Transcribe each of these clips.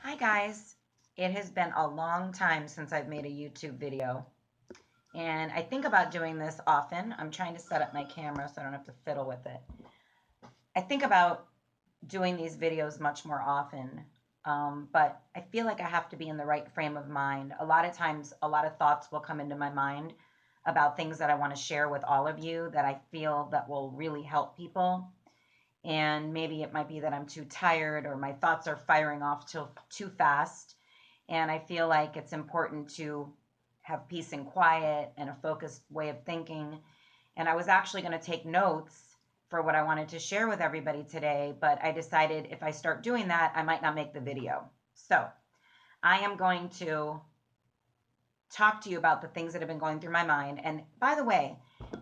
Hi guys, it has been a long time since I've made a YouTube video and I think about doing this often. I'm trying to set up my camera so I don't have to fiddle with it. I think about doing these videos much more often, but I feel like I have to be in the right frame of mind. A lot of times, a lot of thoughts will come into my mind about things that I want to share with all of you that I feel that will really help people. And maybe it might be that I'm too tired or my thoughts are firing off too fast. And I feel like it's important to have peace and quiet and a focused way of thinking. And I was actually going to take notes for what I wanted to share with everybody today, but I decided if I start doing that, I might not make the video. So I am going to talk to you about the things that have been going through my mind. And by the way,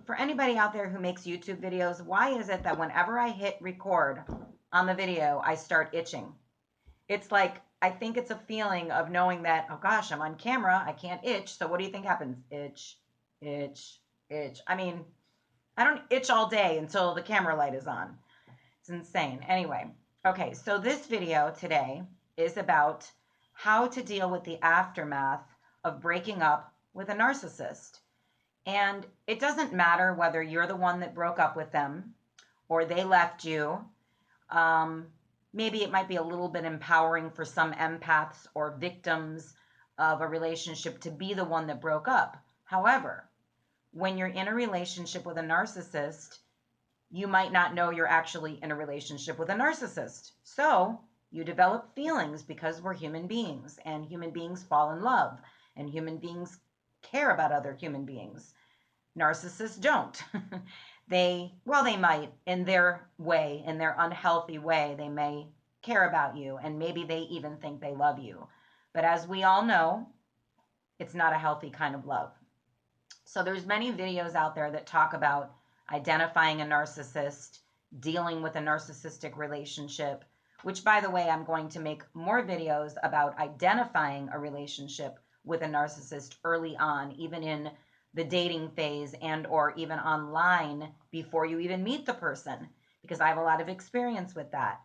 for anybody out there who makes YouTube videos, why is it that whenever I hit record on the video, I start itching? It's like, I think it's a feeling of knowing that, oh gosh, I'm on camera, I can't itch. So what do you think happens? Itch, itch, itch. I mean, I don't itch all day until the camera light is on. It's insane. Anyway, okay, so this video today is about how to deal with the aftermath of breaking up with a narcissist. And it doesn't matter whether you're the one that broke up with them or they left you. Maybe it might be a little bit empowering for some empaths or victims of a relationship to be the one that broke up. However, when you're in a relationship with a narcissist, you might not know you're actually in a relationship with a narcissist. So you develop feelings because we're human beings and human beings fall in love and human beings care about other human beings. Narcissists don't. They might in their way, in their unhealthy way, they may care about you and maybe they even think they love you. But as we all know, it's not a healthy kind of love. So there's many videos out there that talk about identifying a narcissist, dealing with a narcissistic relationship, which by the way, I'm going to make more videos about identifying a relationship with a narcissist early on, even in the dating phase and or even online before you even meet the person, because I have a lot of experience with that.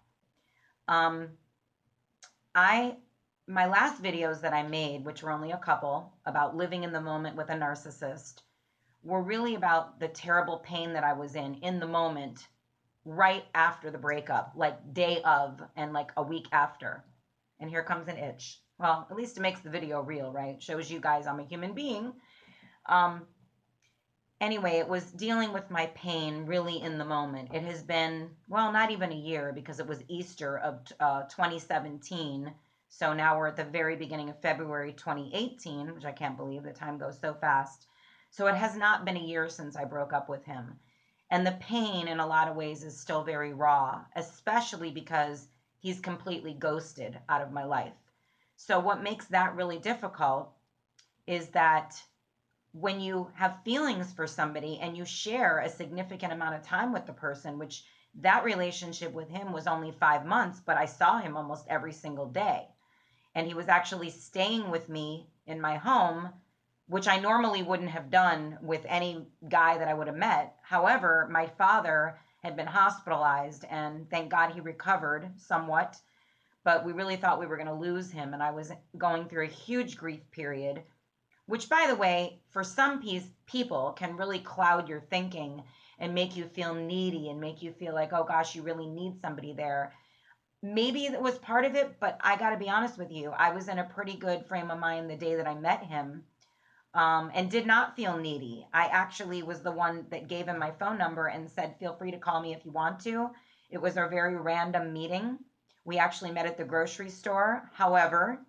My last videos that I made, which were only a couple, about living in the moment with a narcissist, were really about the terrible pain that I was in the moment, right after the breakup, like day of and like a week after. And here comes an itch. Well, at least it makes the video real, right? Shows you guys I'm a human being. Anyway, it was dealing with my pain really in the moment. It has been, well, not even a year because it was Easter of 2017. So now we're at the very beginning of February 2018, which I can't believe the time goes so fast. So it has not been a year since I broke up with him. And the pain in a lot of ways is still very raw, especially because he's completely ghosted out of my life. So what makes that really difficult is that when you have feelings for somebody and you share a significant amount of time with the person, which that relationship with him was only 5 months, but I saw him almost every single day. And he was actually staying with me in my home, which I normally wouldn't have done with any guy that I would have met. However, my father had been hospitalized and thank God he recovered somewhat, but we really thought we were going to lose him. And I was going through a huge grief period, which by the way, for some people can really cloud your thinking and make you feel needy and make you feel like, oh gosh, you really need somebody there. Maybe it was part of it, but I got to be honest with you. I was in a pretty good frame of mind the day that I met him, and did not feel needy. I actually was the one that gave him my phone number and said, feel free to call me if you want to. It was a very random meeting. We actually met at the grocery store. However,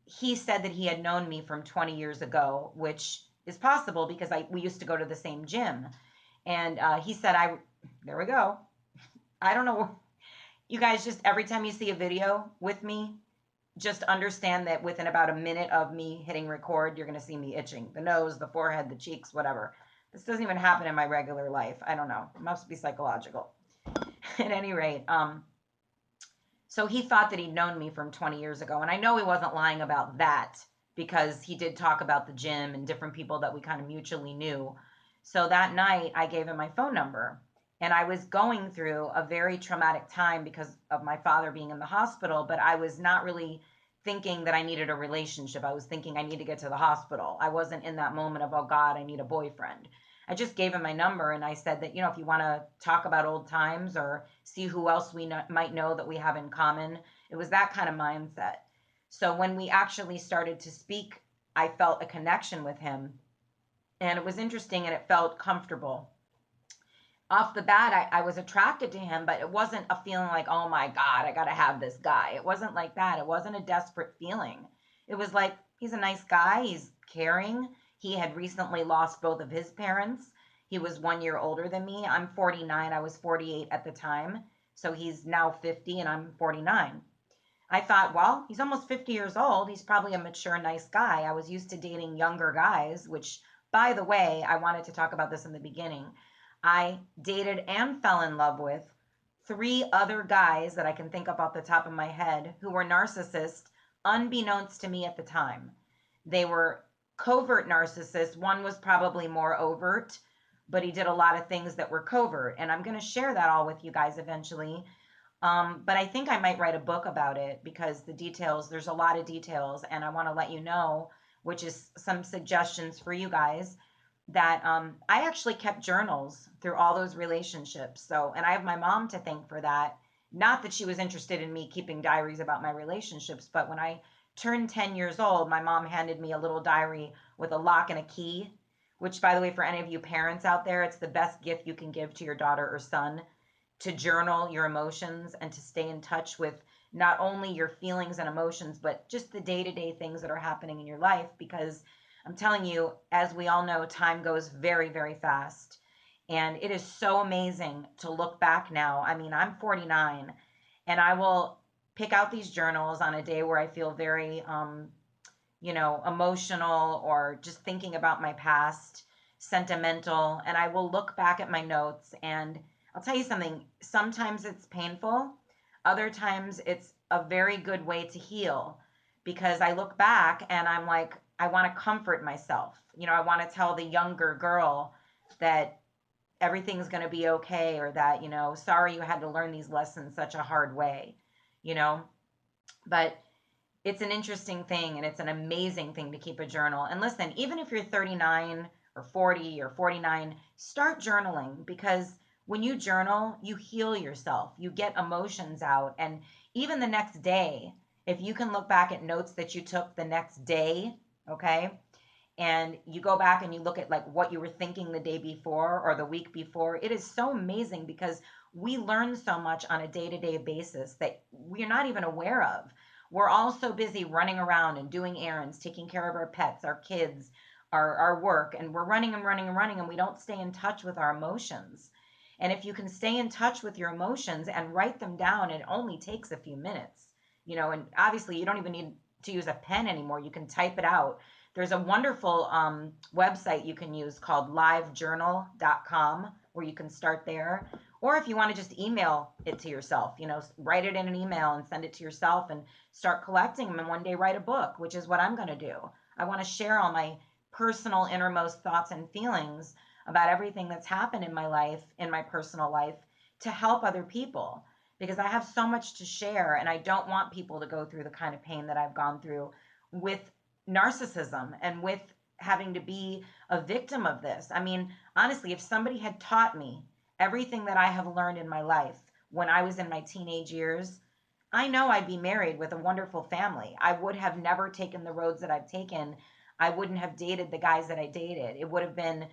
he said that he had known me from 20 years ago, which is possible because we used to go to the same gym. And he said, there we go. I don't know. You guys, just every time you see a video with me, just understand that within about a minute of me hitting record, you're going to see me itching. The nose, the forehead, the cheeks, whatever. This doesn't even happen in my regular life. I don't know. It must be psychological. At any rate, so he thought that he'd known me from 20 years ago. And I know he wasn't lying about that because he did talk about the gym and different people that we kind of mutually knew. So that night I gave him my phone number. And I was going through a very traumatic time because of my father being in the hospital, but I was not really thinking that I needed a relationship. I was thinking I need to get to the hospital. I wasn't in that moment of, oh God, I need a boyfriend. I just gave him my number and I said that, if you want to talk about old times or see who else we might know that we have in common, it was that kind of mindset. So when we actually started to speak, I felt a connection with him, and it was interesting and it felt comfortable. Off the bat, I was attracted to him, but it wasn't a feeling like, oh my God, I got to have this guy. It wasn't like that. It wasn't a desperate feeling. It was like, he's a nice guy. He's caring. He had recently lost both of his parents. He was 1 year older than me. I'm 49. I was 48 at the time. So he's now 50 and I'm 49. I thought, well, he's almost 50 years old. He's probably a mature, nice guy. I was used to dating younger guys, which, by the way, I wanted to talk about this in the beginning. I dated and fell in love with 3 other guys that I can think of off the top of my head who were narcissists, unbeknownst to me at the time. They were covert narcissists. One was probably more overt, but he did a lot of things that were covert. And I'm going to share that all with you guys eventually. But I think I might write a book about it because the details, there's a lot of details, and I want to let you know, which is some suggestions for you guys, that I actually kept journals through all those relationships. So, and I have my mom to thank for that. Not that she was interested in me keeping diaries about my relationships, but when I turned 10 years old, my mom handed me a little diary with a lock and a key, which, by the way, for any of you parents out there, it's the best gift you can give to your daughter or son, to journal your emotions and to stay in touch with not only your feelings and emotions, but just the day-to-day things that are happening in your life. Because I'm telling you, as we all know, time goes very, very fast. And it is so amazing to look back now. I mean, I'm 49 and I will pick out these journals on a day where I feel very, emotional or just thinking about my past, sentimental. And I will look back at my notes, and I'll tell you something. Sometimes it's painful. Other times it's a very good way to heal, because I look back and I'm like, I want to comfort myself. I want to tell the younger girl that everything's going to be okay, or that, sorry you had to learn these lessons such a hard way, you know. But it's an interesting thing, and it's an amazing thing to keep a journal. And listen, even if you're 39 or 40 or 49, start journaling, because when you journal, you heal yourself, you get emotions out. And even the next day, if you can look back at notes that you took the next day, okay, and you go back and you look at like what you were thinking the day before or the week before, it is so amazing, because we learn so much on a day-to-day basis that we're not even aware of. We're all so busy running around and doing errands, taking care of our pets, our kids, our work, and we're running and running and running, and we don't stay in touch with our emotions. And if you can stay in touch with your emotions and write them down, it only takes a few minutes, and obviously you don't even need to use a pen anymore. You can type it out. There's a wonderful website you can use called livejournal.com, where you can start there. Or if you want to just email it to yourself, write it in an email and send it to yourself and start collecting them, and one day write a book, which is what I'm going to do. I want to share all my personal innermost thoughts and feelings about everything that's happened in my life, in my personal life, to help other people, because I have so much to share, and I don't want people to go through the kind of pain that I've gone through with narcissism and with having to be a victim of this. I mean, honestly, if somebody had taught me everything that I have learned in my life when I was in my teenage years, I know I'd be married with a wonderful family. I would have never taken the roads that I've taken. I wouldn't have dated the guys that I dated. It would have been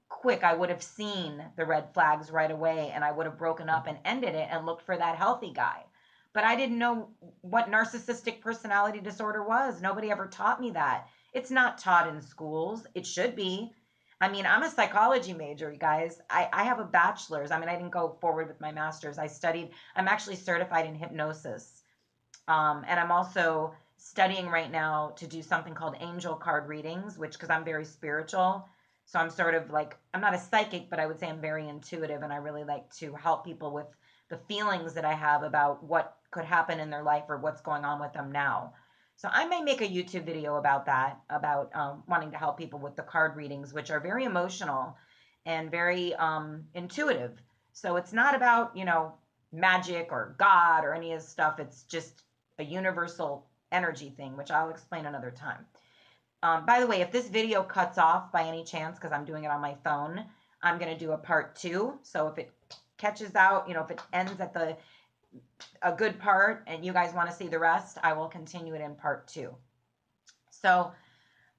quick. I would have seen the red flags right away, and I would have broken up and ended it and looked for that healthy guy. But I didn't know what narcissistic personality disorder was. Nobody ever taught me that. It's not taught in schools. It should be. I mean, I'm a psychology major, you guys. I have a bachelor's. I mean, I didn't go forward with my master's. I'm actually certified in hypnosis. And I'm also studying right now to do something called angel card readings, which, because I'm very spiritual. So I'm sort of like, I'm not a psychic, but I would say I'm very intuitive, and I really like to help people with the feelings that I have about what could happen in their life or what's going on with them now. So I may make a YouTube video about that, about wanting to help people with the card readings, which are very emotional and very intuitive. So it's not about, magic or God or any of this stuff. It's just a universal energy thing, which I'll explain another time. By the way, if this video cuts off by any chance, because I'm doing it on my phone, I'm going to do a part 2. So if it catches out, if it ends at a good part and you guys want to see the rest, I will continue it in part 2. So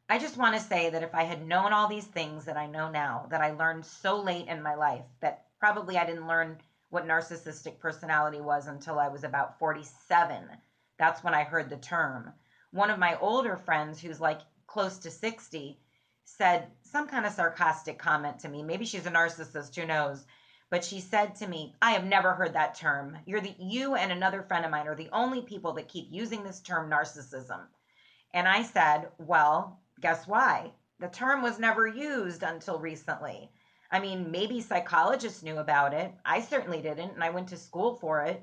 I just want to say that if I had known all these things that I know now, that I learned so late in my life, that probably I didn't learn what narcissistic personality was until I was about 47. That's when I heard the term. One of my older friends, who's like close to 60, said some kind of sarcastic comment to me. Maybe she's a narcissist, who knows? But she said to me, I have never heard that term. You and another friend of mine are the only people that keep using this term narcissism. And I said, well, guess why? The term was never used until recently. I mean, maybe psychologists knew about it. I certainly didn't, and I went to school for it.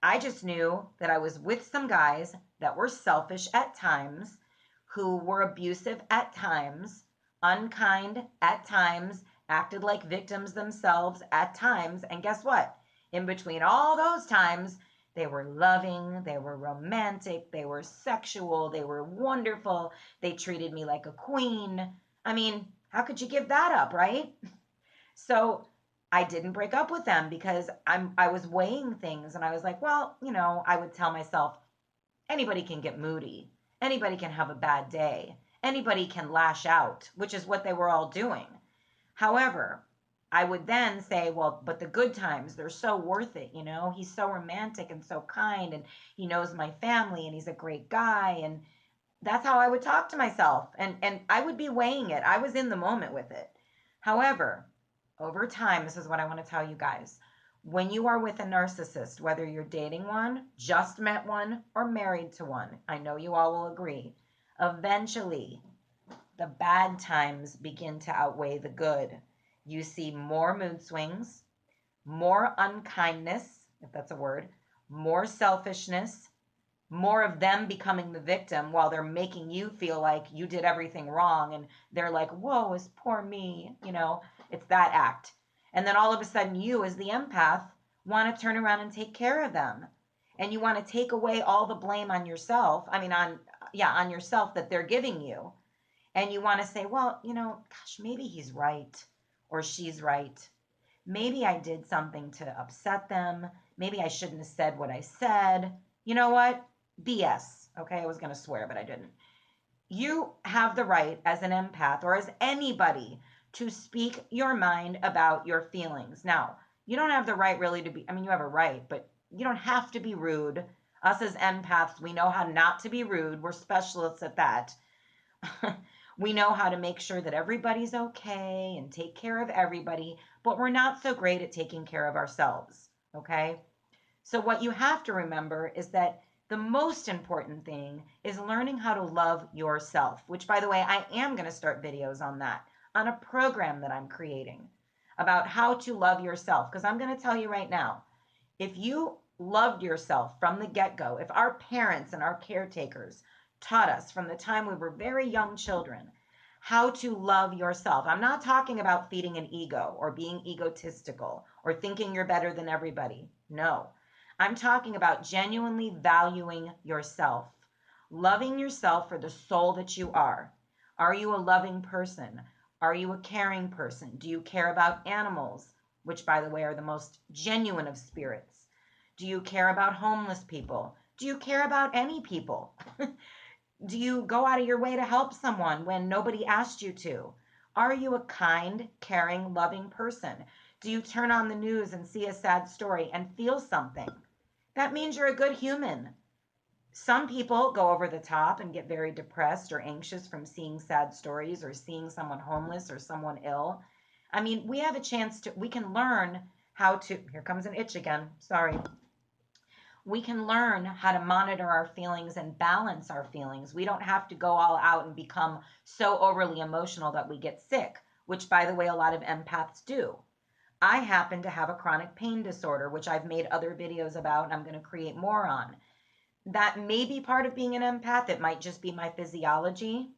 I just knew that I was with some guys that were selfish at times, who were abusive at times, unkind at times, acted like victims themselves at times. And guess what? In between all those times, they were loving, they were romantic, they were sexual, they were wonderful. They treated me like a queen. I mean, how could you give that up, right? So I didn't break up with them because I was weighing things, and I was like, well, I would tell myself, anybody can get moody. Anybody can have a bad day. Anybody can lash out, which is what they were all doing. However, I would then say, well, but the good times, they're so worth it. He's so romantic and so kind, and he knows my family, and he's a great guy. And that's how I would talk to myself. And I would be weighing it. I was in the moment with it. However, over time, this is what I want to tell you guys. When you are with a narcissist, whether you're dating one, just met one, or married to one, I know you all will agree, eventually the bad times begin to outweigh the good. You see more mood swings, more unkindness, if that's a word, more selfishness, more of them becoming the victim while they're making you feel like you did everything wrong, and they're like, whoa, it's poor me. It's that act. And then all of a sudden you, as the empath, want to turn around and take care of them. And you want to take away all the blame on yourself. On yourself that they're giving you. And you want to say, well, gosh, maybe he's right or she's right. Maybe I did something to upset them. Maybe I shouldn't have said what I said. You know what? BS. Okay, I was going to swear, but I didn't. You have the right as an empath or as anybody to speak your mind about your feelings. Now, you don't have the right really to be, you have a right, but you don't have to be rude. Us as empaths, we know how not to be rude. We're specialists at that. We know how to make sure that everybody's okay and take care of everybody, but we're not so great at taking care of ourselves, okay? So what you have to remember is that the most important thing is learning how to love yourself, which, by the way, I am going to start videos on that, on a program that I'm creating about how to love yourself. Because I'm going to tell you right now, if you loved yourself from the get-go, if our parents and our caretakers taught us from the time we were very young children how to love yourself. I'm not talking about feeding an ego or being egotistical or thinking you're better than everybody. No, I'm talking about genuinely valuing yourself, loving yourself for the soul that you are. Are you a loving person? Are you a caring person? Do you care about animals, which, by the way, are the most genuine of spirits? Do you care about homeless people? Do you care about any people? Do you go out of your way to help someone when nobody asked you to? Are you a kind, caring, loving person? Do you turn on the news and see a sad story and feel something? That means you're a good human. Some people go over the top and get very depressed or anxious from seeing sad stories or seeing someone homeless or someone ill. We have a chance we can learn how to, here comes an itch again, sorry. We can learn how to monitor our feelings and balance our feelings. We don't have to go all out and become so overly emotional that we get sick, which, by the way, a lot of empaths do. I happen to have a chronic pain disorder, which I've made other videos about, and I'm going to create more on. That may be part of being an empath. It might just be my physiology.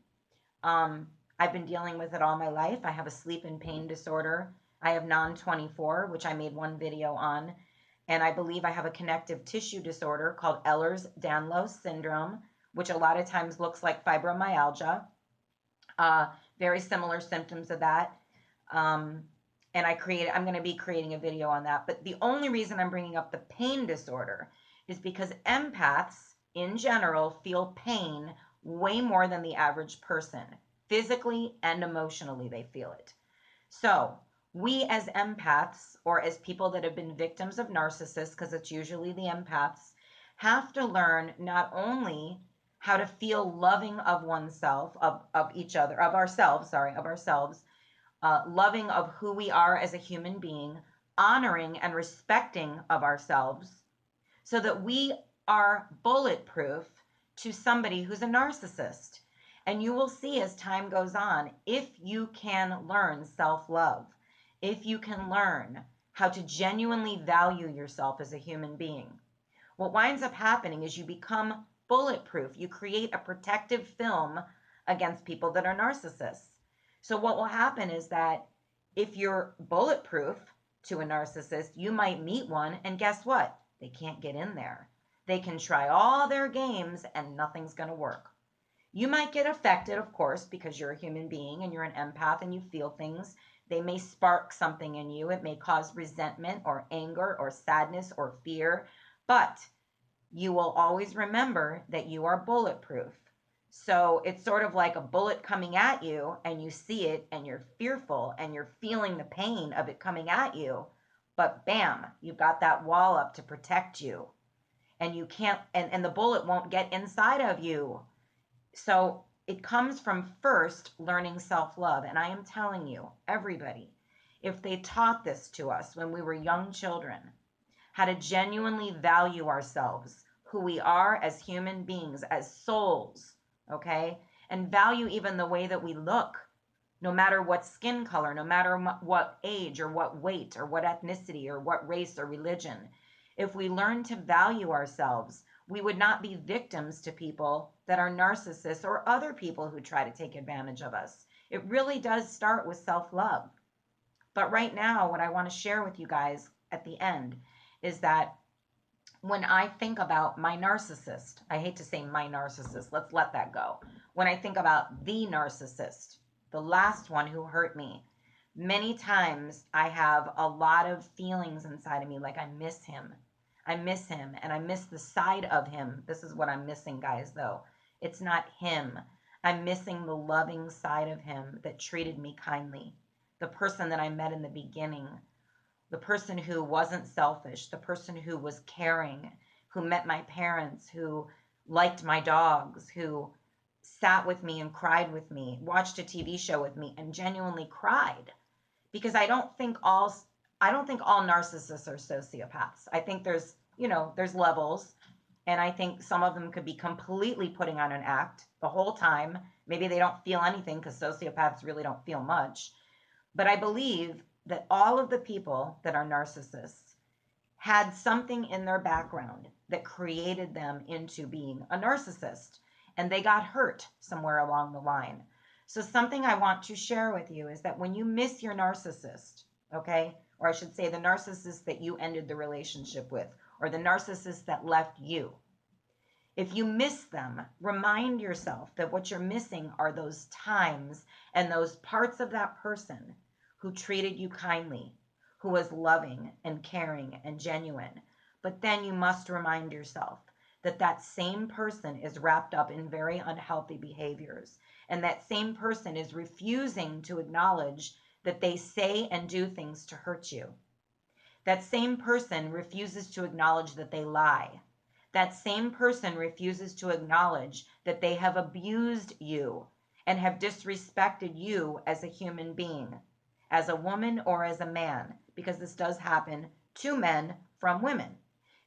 I've been dealing with it all my life. I have a sleep and pain disorder. I have non-24, which I made one video on. And I believe I have a connective tissue disorder called Ehlers-Danlos syndrome, which a lot of times looks like fibromyalgia, very similar symptoms of that. And I'm going to be creating a video on that. But the only reason I'm bringing up the pain disorder is because empaths in general feel pain way more than the average person. Physically and emotionally, they feel it. So we as empaths, or as people that have been victims of narcissists, because it's usually the empaths, have to learn not only how to feel loving of oneself, of each other, of ourselves, loving of who we are as a human being, honoring and respecting of ourselves, so that we are bulletproof to somebody who's a narcissist. And you will see as time goes on, if you can learn self-love, if you can learn how to genuinely value yourself as a human being, what winds up happening is you become bulletproof. You create a protective film against people that are narcissists. So what will happen is that if you're bulletproof to a narcissist, you might meet one, and guess what? They can't get in there. They can try all their games and nothing's going to work. You might get affected, of course, because you're a human being and you're an empath and you feel things. They may spark something in you. It may cause resentment or anger or sadness or fear, but you will always remember that you are bulletproof. So it's sort of like a bullet coming at you, and you see it and you're fearful and you're feeling the pain of it coming at you, but bam, you've got that wall up to protect you, and you can't, and the bullet won't get inside of you. So it comes from first learning self-love. And I am telling you, everybody, if they taught this to us when we were young children, how to genuinely value ourselves, who we are as human beings, as souls, okay? And value even the way that we look, no matter what skin color, no matter what age or what weight or what ethnicity or what race or religion. If we learn to value ourselves, we would not be victims to people that are narcissists or other people who try to take advantage of us. It really does start with self-love. But right now, what I want to share with you guys at the end is that when I think about my narcissist, I hate to say my narcissist, let's let that go. When I think about the narcissist, the last one who hurt me, many times I have a lot of feelings inside of me, like I miss him. I miss him, and I miss the side of him. This is what I'm missing, guys, though. It's not him. I'm missing the loving side of him that treated me kindly. The person that I met in the beginning, the person who wasn't selfish, the person who was caring, who met my parents, who liked my dogs, who sat with me and cried with me, watched a TV show with me and genuinely cried. Because I don't think all narcissists are sociopaths. I think there's levels, and I think some of them could be completely putting on an act the whole time. Maybe they don't feel anything, because sociopaths really don't feel much. But I believe that all of the people that are narcissists had something in their background that created them into being a narcissist, and they got hurt somewhere along the line. So something I want to share with you is that when you miss your narcissist, okay, or I should say the narcissist that you ended the relationship with, or the narcissist that left you, if you miss them, remind yourself that what you're missing are those times and those parts of that person who treated you kindly, who was loving and caring and genuine. But then you must remind yourself that that same person is wrapped up in very unhealthy behaviors, and that same person is refusing to acknowledge that they say and do things to hurt you. That same person refuses to acknowledge that they lie. That same person refuses to acknowledge that they have abused you and have disrespected you as a human being, as a woman or as a man, because this does happen to men from women.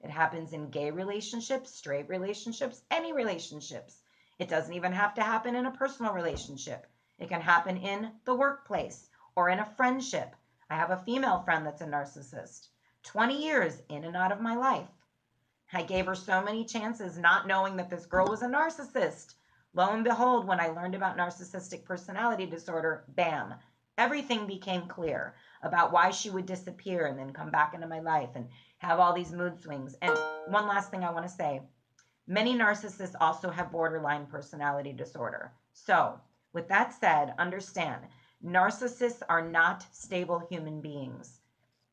It happens in gay relationships, straight relationships, any relationships. It doesn't even have to happen in a personal relationship. It can happen in the workplace or in a friendship. I have a female friend that's a narcissist. 20 years in and out of my life. I gave her so many chances, not knowing that this girl was a narcissist. Lo and behold, when I learned about narcissistic personality disorder, bam, everything became clear about why she would disappear and then come back into my life and have all these mood swings. And one last thing I want to say, Many narcissists also have borderline personality disorder. So, with that said, understand narcissists are not stable human beings.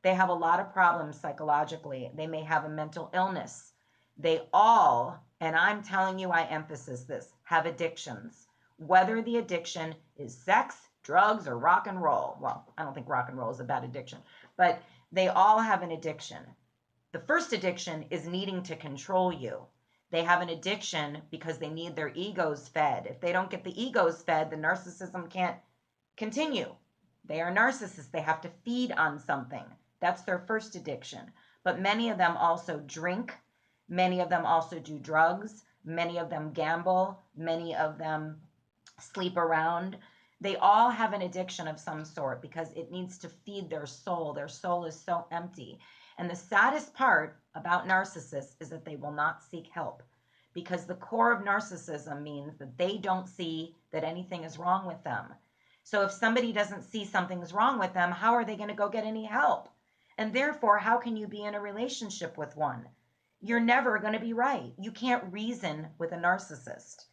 They have a lot of problems psychologically. They may have a mental illness. They all, and I'm telling you, I emphasize this, have addictions. Whether the addiction is sex, drugs, or rock and roll. Well, I don't think rock and roll is a bad addiction, but they all have an addiction. The first addiction is needing to control you. They have an addiction because they need their egos fed. If they don't get the egos fed, the narcissism can't continue. They are narcissists. They have to feed on something. That's their first addiction. But many of them also drink. Many of them also do drugs. Many of them gamble. Many of them sleep around. They all have an addiction of some sort because it needs to feed their soul. Their soul is so empty. And the saddest part about narcissists is that they will not seek help, because the core of narcissism means that they don't see that anything is wrong with them. So if somebody doesn't see something's wrong with them, how are they going to go get any help? And therefore, how can you be in a relationship with one? You're never going to be right. You can't reason with a narcissist.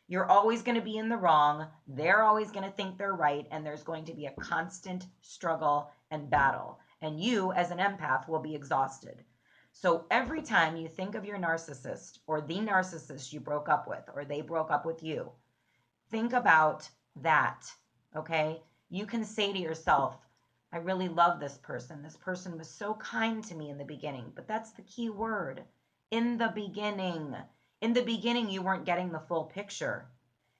You're always going to be in the wrong. They're always going to think they're right. And there's going to be a constant struggle and battle. And you, as an empath, will be exhausted. So every time you think of your narcissist or the narcissist you broke up with or they broke up with you, think about that, okay? You can say to yourself, I really love this person. This person was so kind to me in the beginning. But that's the key word, in the beginning. In the beginning, you weren't getting the full picture.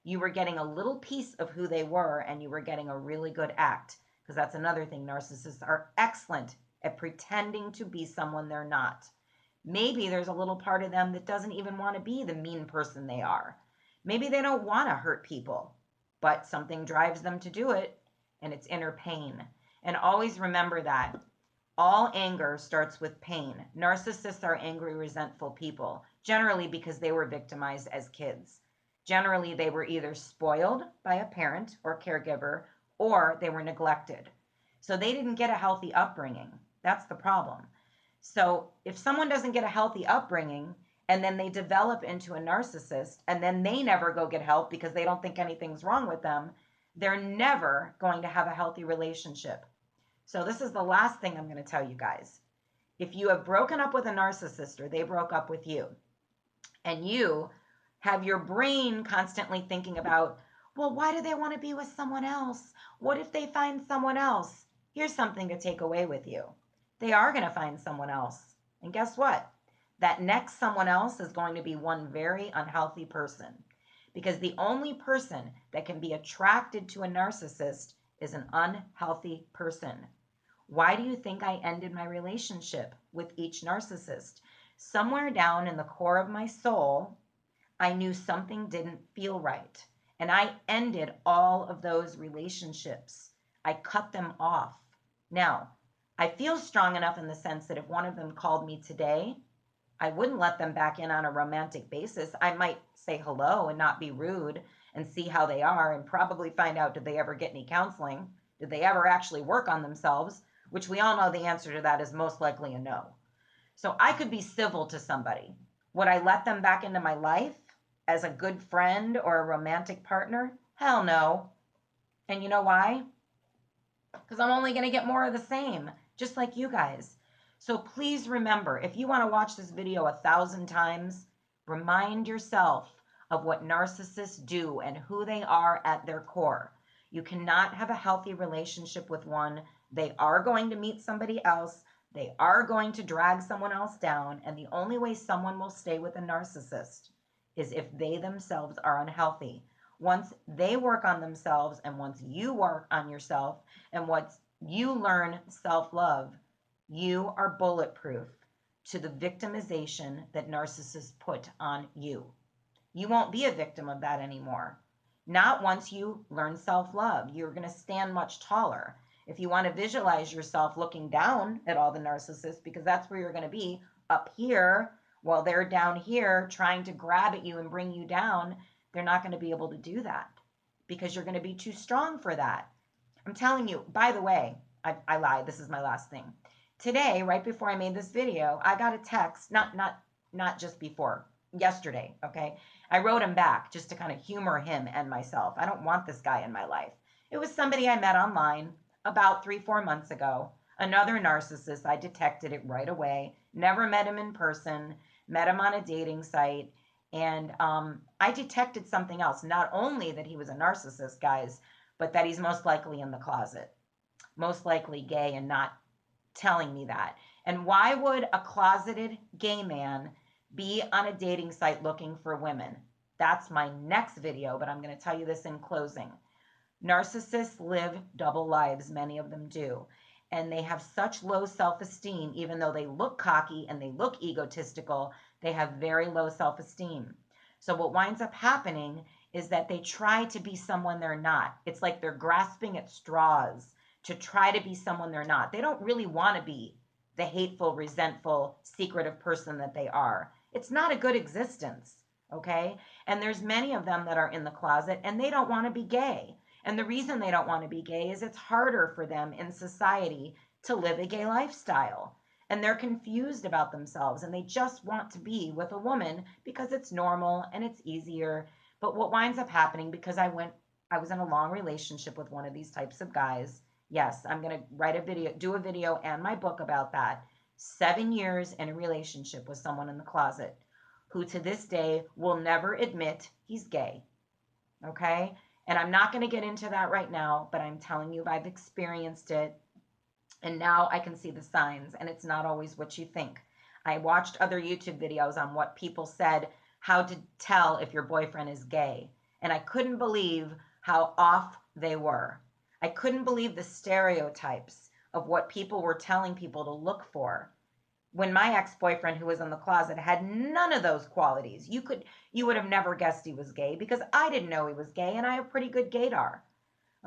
You were getting a little piece of who they were, and you were getting a really good act. Because that's another thing. Narcissists are excellent at pretending to be someone they're not. Maybe there's a little part of them that doesn't even want to be the mean person they are. Maybe they don't want to hurt people, but something drives them to do it, and it's inner pain. And always remember that all anger starts with pain. Narcissists are angry, resentful people, generally because they were victimized as kids. Generally, they were either spoiled by a parent or caregiver, or they were neglected. So they didn't get a healthy upbringing. That's the problem. So if someone doesn't get a healthy upbringing and then they develop into a narcissist and then they never go get help because they don't think anything's wrong with them, they're never going to have a healthy relationship. So this is the last thing I'm going to tell you guys. If you have broken up with a narcissist or they broke up with you, and you have your brain constantly thinking about, well, why do they want to be with someone else? What if they find someone else? Here's something to take away with you. They are going to find someone else. And guess what? That next someone else is going to be one very unhealthy person. Because the only person that can be attracted to a narcissist is an unhealthy person. Why do you think I ended my relationship with each narcissist? Somewhere down in the core of my soul, I knew something didn't feel right. And I ended all of those relationships. I cut them off. Now, I feel strong enough in the sense that if one of them called me today, I wouldn't let them back in on a romantic basis. I might say hello and not be rude and see how they are and probably find out, did they ever get any counseling? Did they ever actually work on themselves? Which we all know the answer to that is most likely a no. So I could be civil to somebody. Would I let them back into my life as a good friend or a romantic partner? Hell no. And you know why? Because I'm only going to get more of the same, just like you guys. So please remember, if you want to watch this video 1,000 times, remind yourself of what narcissists do and who they are at their core. You cannot have a healthy relationship with one. They are going to meet somebody else. They are going to drag someone else down. And the only way someone will stay with a narcissist is if they themselves are unhealthy. Once they work on themselves and once you work on yourself and once you learn self-love, you are bulletproof to the victimization that narcissists put on you. You won't be a victim of that anymore. Not once you learn self-love. You're going to stand much taller. If you want to visualize yourself looking down at all the narcissists, because that's where you're going to be, up here, while they're down here trying to grab at you and bring you down, they're not going to be able to do that because you're going to be too strong for that. I'm telling you, by the way, I lied. This is my last thing. Today, right before I made this video, I got a text, not just before, yesterday, okay? I wrote him back just to kind of humor him and myself. I don't want this guy in my life. It was somebody I met online about 3-4 months ago. Another narcissist. I detected it right away. Never met him in person. Met him on a dating site. And I detected something else. Not only that he was a narcissist, guys, but that he's most likely in the closet. Most likely gay and not telling me that. And why would a closeted gay man be on a dating site looking for women? That's my next video, but I'm going to tell you this in closing. Narcissists live double lives, many of them do. And they have such low self-esteem, even though they look cocky and they look egotistical, they have very low self-esteem. So what winds up happening is that they try to be someone they're not. It's like they're grasping at straws to try to be someone they're not. They don't really want to be the hateful, resentful, secretive person that they are. It's not a good existence, okay? And there's many of them that are in the closet and they don't want to be gay. And the reason they don't want to be gay is it's harder for them in society to live a gay lifestyle. And they're confused about themselves and they just want to be with a woman because it's normal and it's easier. But what winds up happening, because I was in a long relationship with one of these types of guys. Yes, I'm going to write a video, do a video and my book about that. 7 years in a relationship with someone in the closet who to this day will never admit he's gay. Okay? And I'm not going to get into that right now, but I'm telling you, I've experienced it. And now I can see the signs, and it's not always what you think. I watched other YouTube videos on what people said, how to tell if your boyfriend is gay. And I couldn't believe how off they were. I couldn't believe the stereotypes of what people were telling people to look for. When my ex-boyfriend, who was in the closet, had none of those qualities. You would have never guessed he was gay because I didn't know he was gay and I have pretty good gaydar.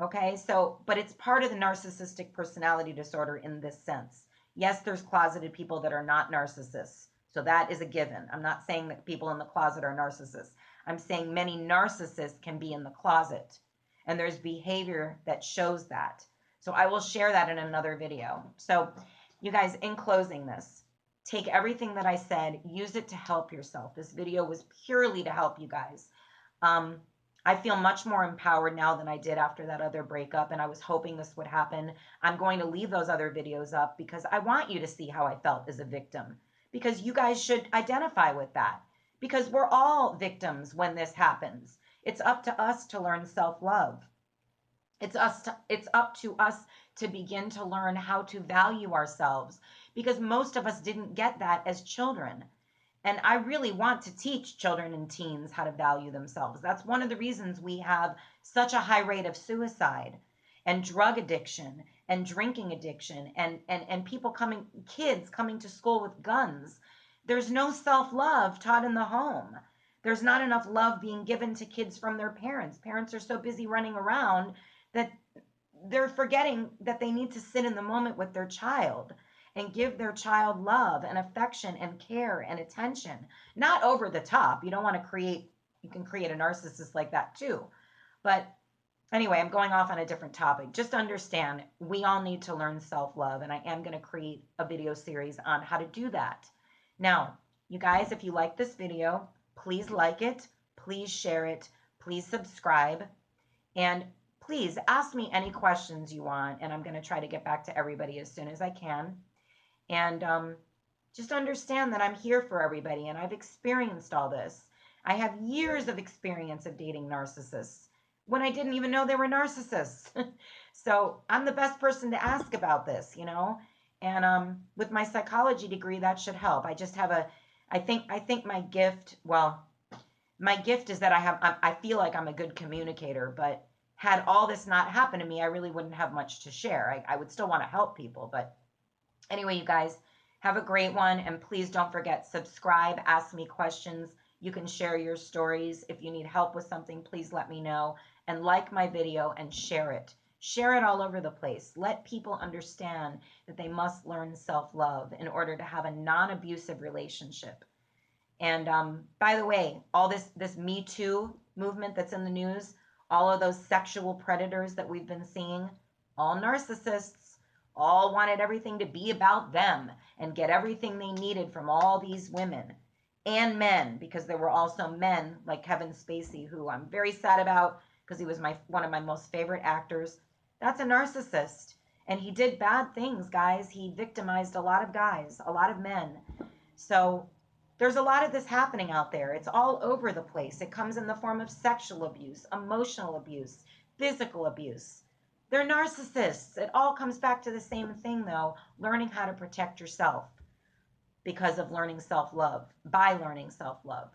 Okay, so, but it's part of the narcissistic personality disorder in this sense. Yes, there's closeted people that are not narcissists. So that is a given. I'm not saying that people in the closet are narcissists. I'm saying many narcissists can be in the closet. And there's behavior that shows that. So I will share that in another video. So you guys, in closing this, take everything that I said, use it to help yourself. This video was purely to help you guys. I feel much more empowered now than I did after that other breakup, and I was hoping this would happen. I'm going to leave those other videos up because I want you to see how I felt as a victim, because you guys should identify with that, because we're all victims when this happens. It's up to us to learn self-love. It's up to us to begin to learn how to value ourselves, because most of us didn't get that as children. And I really want to teach children and teens how to value themselves. That's one of the reasons we have such a high rate of suicide and drug addiction and drinking addiction and kids coming to school with guns. There's no self-love taught in the home. There's not enough love being given to kids from their parents. Parents are so busy running around that they're forgetting that they need to sit in the moment with their child and give their child love and affection and care and attention. Not over the top. You don't want to you can create a narcissist like that too. But anyway, I'm going off on a different topic. Just understand, we all need to learn self-love, and I am going to create a video series on how to do that. Now, you guys, if you like this video, please like it, please share it, please subscribe, and please ask me any questions you want, and I'm going to try to get back to everybody as soon as I can. And just understand that I'm here for everybody, and I've experienced all this. I have years of experience of dating narcissists when I didn't even know they were narcissists. So I'm the best person to ask about this, you know. And with my psychology degree, that should help. I just have I think my gift, well, my gift is that I feel like I'm a good communicator, but had all this not happened to me, I really wouldn't have much to share. I would still want to help people, but anyway, you guys, have a great one, and please don't forget, subscribe, ask me questions. You can share your stories. If you need help with something, please let me know, and like my video and share it. Share it all over the place. Let people understand that they must learn self-love in order to have a non-abusive relationship. And by the way, all this Me Too movement that's in the news, all of those sexual predators that we've been seeing, all narcissists, all wanted everything to be about them and get everything they needed from all these women. and men, because there were also men like Kevin Spacey, who I'm very sad about because he was one of my most favorite actors. That's a narcissist. And he did bad things, guys. He victimized a lot of guys, a lot of men. So there's a lot of this happening out there. It's all over the place. It comes in the form of sexual abuse, emotional abuse, physical abuse. They're narcissists. It all comes back to the same thing, though, learning how to protect yourself because of learning self-love, by learning self-love.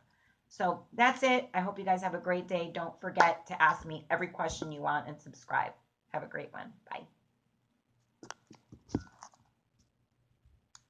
So that's it. I hope you guys have a great day. Don't forget to ask me every question you want and subscribe. Have a great one. Bye.